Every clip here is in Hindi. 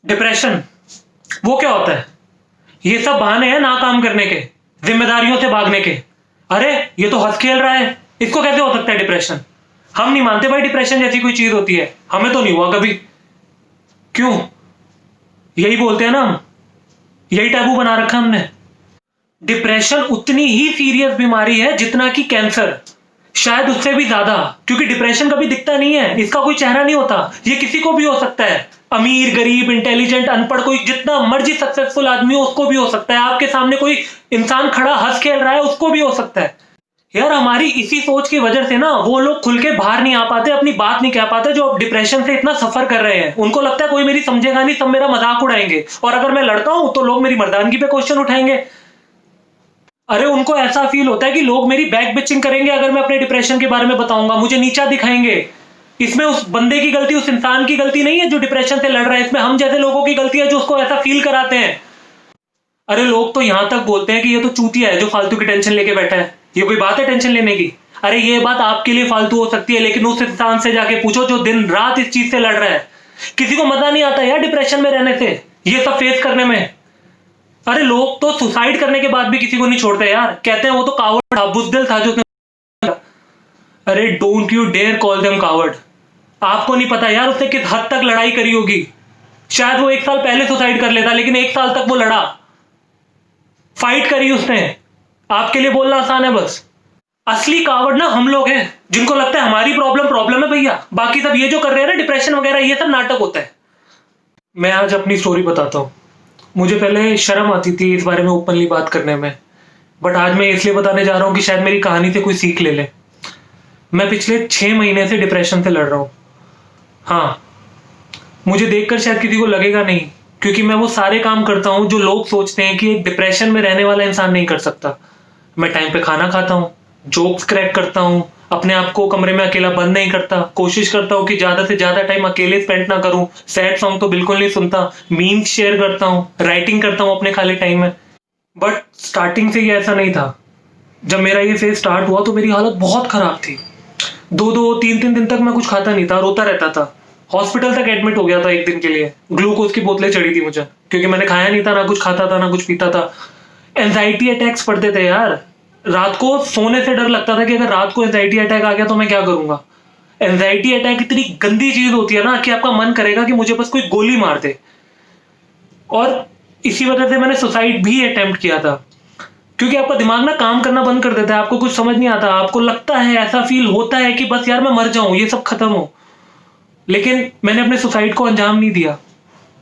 डिप्रेशन वो क्या होता है? ये सब बहाने हैं ना काम करने के, जिम्मेदारियों से भागने के। अरे ये तो हंस खेल रहा है, इसको कैसे हो सकता है डिप्रेशन? हम नहीं मानते भाई डिप्रेशन जैसी कोई चीज होती है, हमें तो नहीं हुआ कभी। क्यों? यही बोलते हैं ना हम, यही टैबू बना रखा हमने। डिप्रेशन उतनी ही सीरियस बीमारी है जितना कि कैंसर, शायद उससे भी ज्यादा, क्योंकि डिप्रेशन कभी दिखता नहीं है, इसका कोई चेहरा नहीं होता। ये किसी को भी हो सकता है, अमीर, गरीब, इंटेलिजेंट, अनपढ़, कोई जितना मर्जी सक्सेसफुल आदमी हो उसको भी हो सकता है। आपके सामने कोई इंसान खड़ा हंस खेल रहा है, उसको भी हो सकता है। यार हमारी इसी सोच की वजह से ना वो लोग खुल के बाहर नहीं आ पाते, अपनी बात नहीं कह पाते, जो डिप्रेशन से इतना सफर कर रहे हैं। उनको लगता है कोई मेरी समझेगा नहीं, सब मेरा मजाक उड़ाएंगे, और अगर मैं लड़का हूं तो लोग मेरी मर्दानगी पे क्वेश्चन उठाएंगे। अरे उनको ऐसा फील होता है कि लोग मेरी बैक बिचिंग करेंगे अगर मैं अपने डिप्रेशन के बारे में बताऊंगा, मुझे नीचा दिखाएंगे। इसमें उस बंदे की गलती, उस इंसान की गलती नहीं है जो डिप्रेशन से लड़ रहा है, इसमें हम जैसे लोगों की गलती है जो उसको ऐसा फील कराते हैं। अरे लोग तो यहां तक बोलते हैं कि ये तो चूतिया है जो फालतू की टेंशन लेके बैठा है। ये कोई बात है टेंशन लेने की? अरे ये बात आपके लिए फालतू हो सकती है, लेकिन उस इंसान से जाके पूछो जो दिन रात इस चीज से लड़ रहा है। किसी को मजा नहीं आता यार डिप्रेशन में रहने से, ये सब फेस करने में। अरे लोग तो सुसाइड करने के बाद भी किसी को नहीं छोड़ते यार, कहते हैं वो तो कावर्ड था, बुज़दिल था जो उसने। अरे don't you dare call them coward. आपको नहीं पता यार उसने किस हद तक लड़ाई करी होगी। शायद वो 1 साल पहले सुसाइड कर लेता, लेकिन 1 साल तक वो लड़ा, फाइट करी उसने। आपके लिए बोलना आसान है बस। असली कावड़ ना हम लोग हैं, जिनको लगता है हमारी प्रॉब्लम प्रॉब्लम है भैया, बाकी सब ये जो कर रहे हैं ना डिप्रेशन वगैरह, ये सब नाटक होता है। मैं आज अपनी स्टोरी बताता हूँ। मुझे पहले शर्म आती थी इस बारे में ओपनली बात करने में, बट आज मैं इसलिए बताने जा रहा हूँ कि शायद मेरी कहानी से कोई सीख ले ले। मैं पिछले 6 महीने से डिप्रेशन से लड़ रहा हूँ। हाँ, मुझे देखकर शायद किसी को लगेगा नहीं, क्योंकि मैं वो सारे काम करता हूँ जो लोग सोचते हैं कि एक डिप्रेशन में रहने वाला इंसान नहीं कर सकता। मैं टाइम पे खाना खाता हूँ, जोक्स क्रैक करता हूँ, अपने आप को कमरे में अकेला बंद नहीं करता, कोशिश करता हूँ कि ज्यादा से ज्यादा टाइम अकेले स्पेंड ना करूँ, सैड सॉन्ग तो बिल्कुल नहीं सुनता, मीम्स शेयर करता हूँ, राइटिंग करता हूँ अपने खाली टाइम में। बट स्टार्टिंग से ये ऐसा नहीं था। जब मेरा ये फेज स्टार्ट हुआ तो मेरी हालत बहुत खराब थी। 2-2, 3-3 दिन तक मैं कुछ खाता नहीं था, रोता रहता था। हॉस्पिटल तक एडमिट हो गया था 1 दिन के लिए, ग्लूकोज की बोतलें चढ़ी थी मुझे, क्योंकि मैंने खाया नहीं था, ना कुछ खाता था ना कुछ पीता था। एंजाइटी अटैक्स पड़ते थे यार, रात को सोने से डर लगता था कि अगर रात को एंजाइटी अटैक आ गया तो मैं क्या करूंगा। एंजाइटी अटैक इतनी गंदी चीज होती है ना कि आपका मन करेगा कि मुझे बस कोई गोली मार दे। और इसी वजह से मैंने सुसाइड भी अटेम्प्ट किया था, क्योंकि आपका दिमाग ना काम करना बंद कर देता है, आपको कुछ समझ नहीं आता, आपको लगता है, ऐसा फील होता है कि बस यार मैं मर जाऊं, ये सब खत्म हो। लेकिन मैंने अपने सुसाइड को अंजाम नहीं दिया,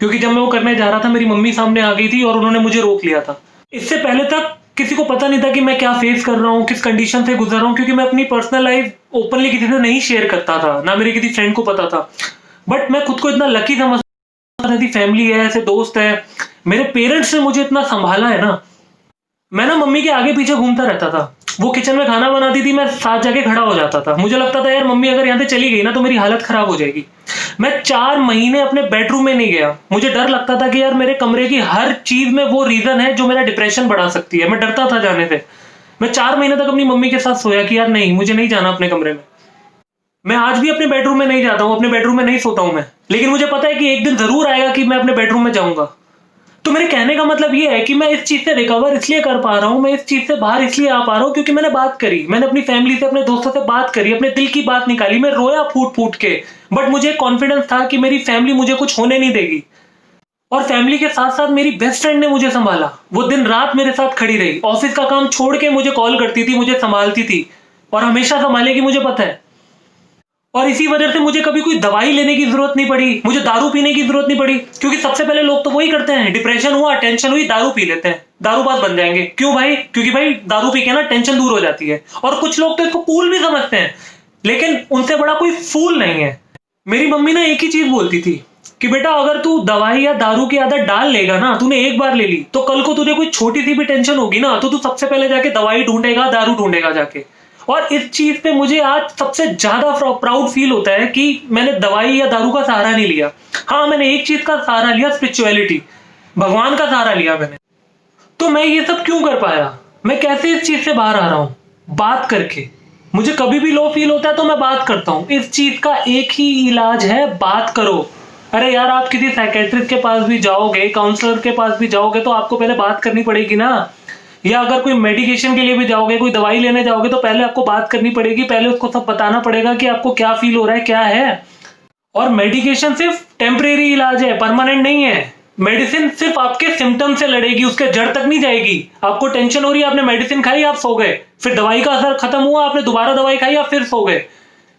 क्योंकि जब मैं वो करने जा रहा था मेरी मम्मी सामने आ गई थी और उन्होंने मुझे रोक लिया था। इससे पहले तक किसी को पता नहीं था कि मैं क्या फेस कर रहा हूँ, किस कंडीशन से गुजर रहा हूँ, क्योंकि मैं अपनी पर्सनल लाइफ ओपनली किसी से नहीं शेयर करता था, ना मेरे किसी फ्रेंड को पता था। बट मैं खुद को इतना लकी समझता था, ऐसी फैमिली है, ऐसे दोस्त है, मेरे पेरेंट्स ने मुझे इतना संभाला है ना। मैं ना मम्मी के आगे पीछे घूमता रहता था, वो किचन में खाना बनाती थी, मैं साथ जाके खड़ा हो जाता था। मुझे लगता था यार मम्मी अगर यहाँ से चली गई ना तो मेरी हालत खराब हो जाएगी। मैं 4 महीने अपने बेडरूम में नहीं गया, मुझे डर लगता था कि यार मेरे कमरे की हर चीज में वो रीजन है जो मेरा डिप्रेशन बढ़ा सकती है। मैं डरता था जाने से। मैं 4 महीने तक अपनी मम्मी के साथ सोया कि यार नहीं, मुझे नहीं जाना अपने कमरे में। मैं आज भी अपने बेडरूम में नहीं जाता हूँ, अपने बेडरूम में नहीं सोता हूँ मैं, लेकिन मुझे पता है कि एक दिन जरूर आएगा कि मैं अपने बेडरूम में जाऊंगा। तो मेरे कहने का मतलब ये है कि मैं इस चीज से रिकवर इसलिए कर पा रहा हूँ, मैं इस चीज से बाहर इसलिए आ पा रहा हूँ क्योंकि मैंने बात करी, मैंने अपनी फैमिली से, अपने दोस्तों से बात करी, अपने दिल की बात निकाली, मैं रोया फूट फूट के। बट मुझे कॉन्फिडेंस था कि मेरी फैमिली मुझे कुछ होने नहीं देगी, और फैमिली के साथ साथ मेरी बेस्ट फ्रेंड ने मुझे संभाला। वो दिन रात मेरे साथ खड़ी रही, ऑफिस का काम छोड़ के मुझे कॉल करती थी, मुझे संभालती थी, और हमेशा संभालेगी, मुझे पता है। और इसी वजह से मुझे कभी कोई दवाई लेने की जरूरत नहीं पड़ी, मुझे दारू पीने की जरूरत नहीं पड़ी, क्योंकि सबसे पहले लोग तो वही करते हैं, डिप्रेशन हुआ, टेंशन हुई, दारू पी लेते हैं, दारूबाज बन जाएंगे। क्यों भाई? क्योंकि भाई दारू पी के ना टेंशन दूर हो जाती है। और कुछ लोग तो इसको कूल भी समझते हैं, लेकिन उनसे बड़ा कोई फूल नहीं है। मेरी मम्मी ना एक ही चीज बोलती थी कि बेटा अगर तू दवाई या दारू की आदत डाल लेगा ना, तूने एक बार ले ली, तो कल को तुझे कोई छोटी सी भी टेंशन होगी ना तो तू सबसे पहले जाके दवाई ढूंढेगा, दारू ढूंढेगा जाके। और इस चीज पे मुझे आज सबसे ज्यादा प्राउड फील होता है कि मैंने दवाई या दारू का सहारा नहीं लिया। हाँ, मैंने एक चीज का सहारा लिया, स्पिरिचुअलिटी, भगवान का सहारा लिया मैंने। तो मैं ये सब क्यों कर पाया? मैं कैसे इस चीज से बाहर आ रहा हूं? बात करके। मुझे कभी भी लो फील होता है तो मैं बात करता हूं। इस चीज का एक ही इलाज है, बात करो। अरे यार, आप किसी साइकेट्रिस्ट के पास भी जाओगे, काउंसलर के पास भी जाओगे, तो आपको पहले बात करनी पड़ेगी ना। या अगर कोई मेडिकेशन के लिए भी जाओगे, कोई दवाई लेने जाओगे, तो पहले आपको बात करनी पड़ेगी, पहले उसको सब बताना पड़ेगा कि आपको क्या फील हो रहा है, क्या है। और मेडिकेशन सिर्फ टेम्परेरी इलाज है, परमानेंट नहीं है। मेडिसिन सिर्फ आपके सिम्टम से लड़ेगी, उसके जड़ तक नहीं जाएगी। आपको टेंशन हो रही है, आपने मेडिसिन खाई, आप सो गए, फिर दवाई का असर खत्म हुआ, आपने दोबारा दवाई खाई, आप फिर सो गए।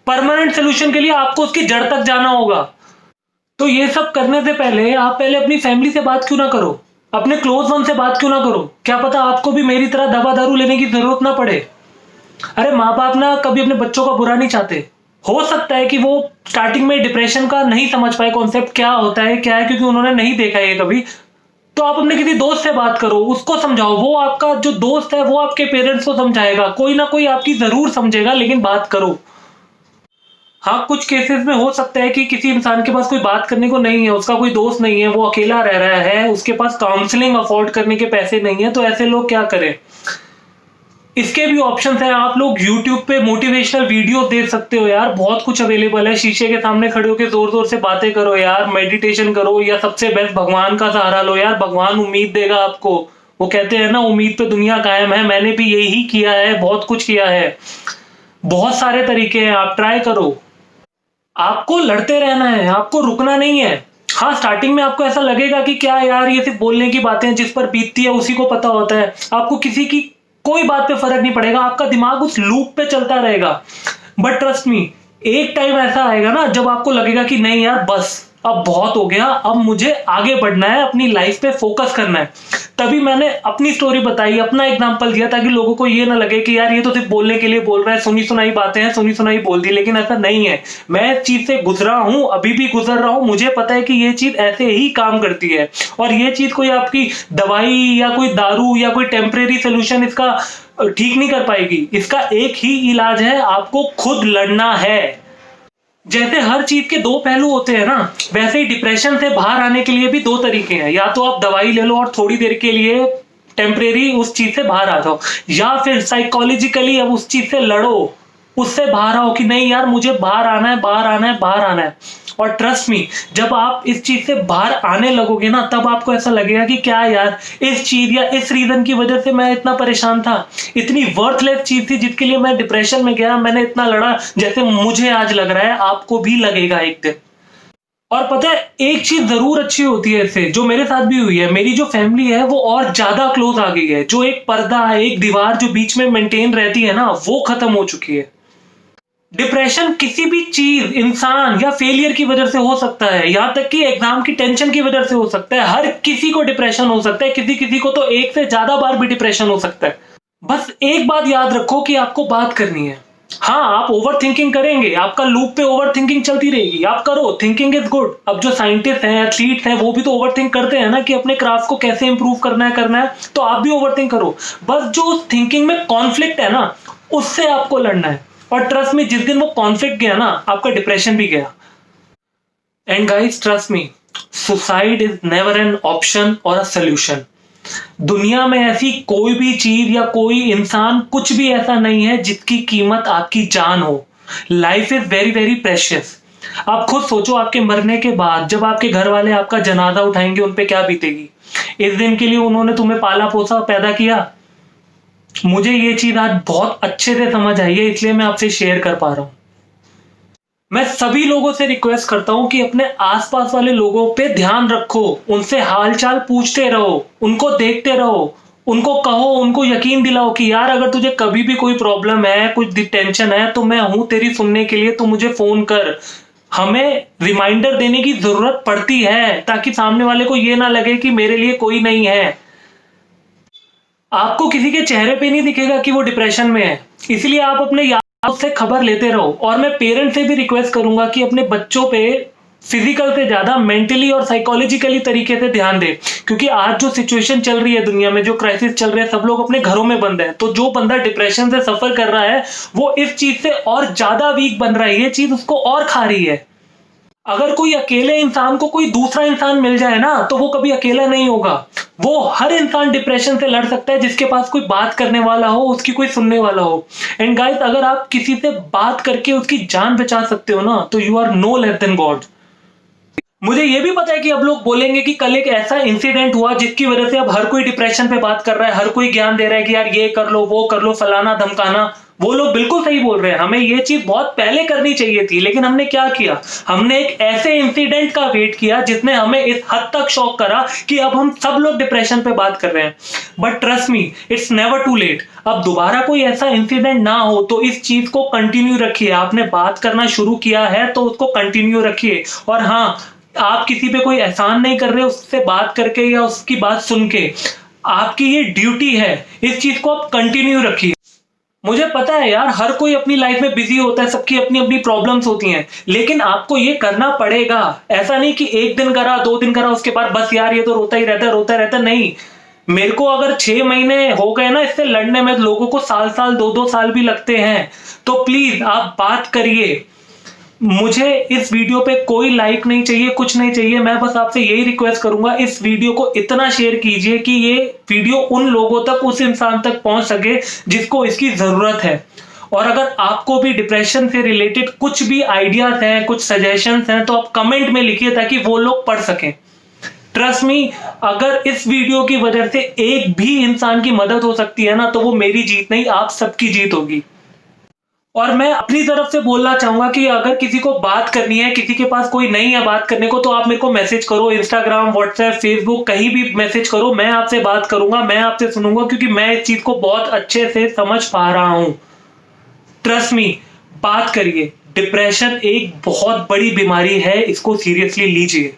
परमानेंट सोल्यूशन के लिए आपको उसकी जड़ तक जाना होगा। तो ये सब करने से पहले आप पहले अपनी फैमिली से बात क्यों ना करो, अपने क्लोज वन से बात क्यों ना करो। क्या पता आपको भी मेरी तरह दवा दारू लेने की जरूरत ना पड़े। अरे माँ बाप ना कभी अपने बच्चों का बुरा नहीं चाहते। हो सकता है कि वो स्टार्टिंग में डिप्रेशन का नहीं समझ पाए, कॉन्सेप्ट क्या होता है क्या है, क्योंकि उन्होंने नहीं देखा है कभी। तो आप अपने किसी दोस्त से बात करो, उसको समझाओ। वो आपका जो दोस्त है वो आपके पेरेंट्स को समझाएगा, कोई ना कोई आपकी जरूर समझेगा, लेकिन बात करो। हाँ, कुछ केसेस में हो सकता है कि किसी इंसान के पास कोई बात करने को नहीं है, उसका कोई दोस्त नहीं है, वो अकेला रह रहा है, उसके पास काउंसलिंग अफोर्ड करने के पैसे नहीं है, तो ऐसे लोग क्या करें। इसके भी ऑप्शन हैं। आप लोग YouTube पे मोटिवेशनल वीडियो देख सकते हो यार, बहुत कुछ अवेलेबल है। शीशे के सामने खड़े होकर जोर जोर से बातें करो यार, मेडिटेशन करो, या सबसे बेस्ट भगवान का सहारा लो यार, भगवान उम्मीद देगा आपको। वो कहते हैं ना, उम्मीद पे दुनिया कायम है। मैंने भी यही किया है, बहुत कुछ किया है, बहुत सारे तरीके हैं, आप ट्राई करो। आपको लड़ते रहना है, आपको रुकना नहीं है। हाँ, स्टार्टिंग में आपको ऐसा लगेगा कि क्या यार, ये सिर्फ बोलने की बातें, जिस पर बीतती है उसी को पता होता है। आपको किसी की कोई बात पे फर्क नहीं पड़ेगा, आपका दिमाग उस लूप पे चलता रहेगा। बट ट्रस्ट मी, एक टाइम ऐसा आएगा ना जब आपको लगेगा कि नहीं यार, बस अब बहुत हो गया, अब मुझे आगे बढ़ना है, अपनी लाइफ पे फोकस करना है। तभी मैंने अपनी स्टोरी बताई, अपना एग्जांपल दिया, ताकि लोगों को ये ना लगे कि यार ये तो सिर्फ बोलने के लिए बोल रहा है, सुनी सुनाई बातें हैं, सुनी सुनाई बोल दी। लेकिन ऐसा नहीं है, मैं इस चीज से गुजरा हूं, अभी भी गुजर रहा हूं। मुझे पता है कि ये चीज ऐसे ही काम करती है, और ये चीज कोई आपकी दवाई या कोई दारू या कोई टेम्परेरी सोल्यूशन इसका ठीक नहीं कर पाएगी। इसका एक ही इलाज है, आपको खुद लड़ना है। जैसे हर चीज के दो पहलू होते हैं ना, वैसे ही डिप्रेशन से बाहर आने के लिए भी दो तरीके हैं। या तो आप दवाई ले लो और थोड़ी देर के लिए टेम्परेरी उस चीज से बाहर आ जाओ, या फिर साइकोलॉजिकली अब उस चीज से लड़ो, उससे बाहर आओ कि नहीं यार, मुझे बाहर आना है, बाहर आना है, बाहर आना है। और ट्रस्ट मी, जब आप इस चीज से बाहर आने लगोगे ना, तब आपको ऐसा लगेगा कि क्या यार, इस चीज या इस रीजन की वजह से मैं इतना परेशान था, इतनी वर्थलेस चीज थी जिसके लिए मैं डिप्रेशन में गया, मैंने इतना लड़ा, जैसे मुझे आज लग रहा है आपको भी लगेगा एक दिन। और पता है, एक चीज जरूर अच्छी होती है इससे, जो मेरे साथ भी हुई है। मेरी जो फैमिली है वो और ज्यादा क्लोज आ गई है। जो एक पर्दा है, एक दीवार जो बीच में मेंटेन रहती है ना, वो खत्म हो चुकी है। डिप्रेशन किसी भी चीज, इंसान या फेलियर की वजह से हो सकता है, यहां तक कि एग्जाम की टेंशन की वजह से हो सकता है। हर किसी को डिप्रेशन हो सकता है, किसी किसी को तो एक से ज्यादा बार भी डिप्रेशन हो सकता है। बस एक बात याद रखो कि आपको बात करनी है। हाँ, आप ओवर थिंकिंग करेंगे, आपका लूप पे ओवर थिंकिंग चलती रहेगी, आप करो, थिंकिंग इज गुड। अब जो साइंटिस्ट हैं, एथलीट्स हैं, वो भी तो ओवर थिंक करते हैं ना, कि अपने क्राफ्ट को कैसे इंप्रूव करना है, तो आप भी ओवर थिंक करो। बस जो उस थिंकिंग में कॉन्फ्लिक्ट है ना, उससे आपको लड़ना है। और ट्रस्ट मी, जिस दिन वो कॉन्फ्लिक्ट गया ना, आपका डिप्रेशन भी गया। And guys, trust me, suicide is never an option और अ सोल्यूशन। दुनिया में ऐसी कोई भी चीज या कोई इंसान, कुछ भी ऐसा नहीं है जिसकी कीमत आपकी जान हो। Life is very very precious. आप खुद सोचो, आपके मरने के बाद जब आपके घर वाले आपका जनाजा उठाएंगे, उन पे क्या बीतेगी। इस दिन के लिए उन्होंने तुम्हें पाला पोसा, पैदा किया। मुझे ये चीज आज बहुत अच्छे से समझ आई है, इसलिए मैं आपसे शेयर कर पा रहा हूं। मैं सभी लोगों से रिक्वेस्ट करता हूं कि अपने आसपास वाले लोगों पे ध्यान रखो, उनसे हालचाल पूछते रहो, उनको देखते रहो, उनको कहो, उनको यकीन दिलाओ कि यार, अगर तुझे कभी भी कोई प्रॉब्लम है, कुछ टेंशन है, तो मैं हूं तेरी सुनने के लिए, तू मुझे फोन कर। हमें रिमाइंडर देने की जरूरत पड़ती है, ताकि सामने वाले को यह ना लगे कि मेरे लिए कोई नहीं है। आपको किसी के चेहरे पे नहीं दिखेगा कि वो डिप्रेशन में है, इसलिए आप अपने यार से खबर लेते रहो। और मैं पेरेंट्स से भी रिक्वेस्ट करूंगा कि अपने बच्चों पे फिजिकल से ज्यादा मेंटली और साइकोलॉजिकली तरीके से ध्यान दे, क्योंकि आज जो सिचुएशन चल रही है दुनिया में, जो क्राइसिस चल रहे हैं, सब लोग अपने घरों में बंद है। तो जो बंदा डिप्रेशन से सफर कर रहा है, वो इस चीज से और ज्यादा वीक बन रहा है, ये चीज उसको और खा रही है। अगर कोई अकेले इंसान को कोई दूसरा इंसान मिल जाए ना, तो वो कभी अकेला नहीं होगा। वो हर इंसान डिप्रेशन से लड़ सकता है जिसके पास कोई बात करने वाला हो, उसकी कोई सुनने वाला हो। एंड गाइस, अगर आप किसी से बात करके उसकी जान बचा सकते हो ना, तो you are no less than God. मुझे ये भी पता है कि अब लोग बोलेंगे कि कल एक ऐसा इंसिडेंट हुआ जिसकी वजह से अब हर कोई डिप्रेशन पे बात कर रहा है, हर कोई ज्ञान दे रहा है कि यार ये कर लो, वो कर लो, फलाना धमकाना। वो लोग बिल्कुल सही बोल रहे हैं, हमें ये चीज बहुत पहले करनी चाहिए थी, लेकिन हमने क्या किया, हमने एक ऐसे इंसिडेंट का वेट किया जिसने हमें इस हद तक शॉक करा कि अब हम सब लोग डिप्रेशन पे बात कर रहे हैं। But trust me, it's never too late. अब दोबारा कोई ऐसा इंसिडेंट ना हो, तो इस चीज को कंटिन्यू रखिए। आपने बात करना शुरू किया है तो उसको कंटिन्यू रखिए। और हाँ, आप किसी पे कोई एहसान नहीं कर रहे उससे बात करके या उसकी बात सुन के, आपकी ये ड्यूटी है, इस चीज को आप कंटिन्यू रखिए। मुझे पता है यार, हर कोई अपनी लाइफ में बिजी होता है, सबकी अपनी अपनी प्रॉब्लम्स होती हैं, लेकिन आपको ये करना पड़ेगा। ऐसा नहीं कि एक दिन करा, 2 दिन करा, उसके बाद बस यार ये तो रोता ही रहता है, रोता रहता नहीं। मेरे को अगर 6 महीने हो गए ना इससे लड़ने में, लोगों को साल साल 2-2 साल भी लगते हैं। तो प्लीज आप बात करिए। मुझे इस वीडियो पे कोई लाइक नहीं चाहिए, कुछ नहीं चाहिए। मैं बस आपसे यही रिक्वेस्ट करूंगा, इस वीडियो को इतना शेयर कीजिए कि ये वीडियो उन लोगों तक, उस इंसान तक पहुंच सके जिसको इसकी जरूरत है। और अगर आपको भी डिप्रेशन से रिलेटेड कुछ भी आइडियाज हैं, कुछ सजेशंस हैं, तो आप कमेंट में लिखिए ताकि वो लोग पढ़ सकें। ट्रस्ट मी, अगर इस वीडियो की वजह से एक भी इंसान की मदद हो सकती है ना, तो वो मेरी जीत नहीं, आप सबकी जीत होगी। और मैं अपनी तरफ से बोलना चाहूंगा कि अगर किसी को बात करनी है, किसी के पास कोई नहीं है बात करने को, तो आप मेरे को मैसेज करो, इंस्टाग्राम, व्हाट्सएप, फेसबुक, कहीं भी मैसेज करो। मैं आपसे बात करूंगा, मैं आपसे सुनूंगा, क्योंकि मैं इस चीज को बहुत अच्छे से समझ पा रहा हूं। ट्रस्ट मी, बात करिए। डिप्रेशन एक बहुत बड़ी बीमारी है, इसको सीरियसली लीजिए।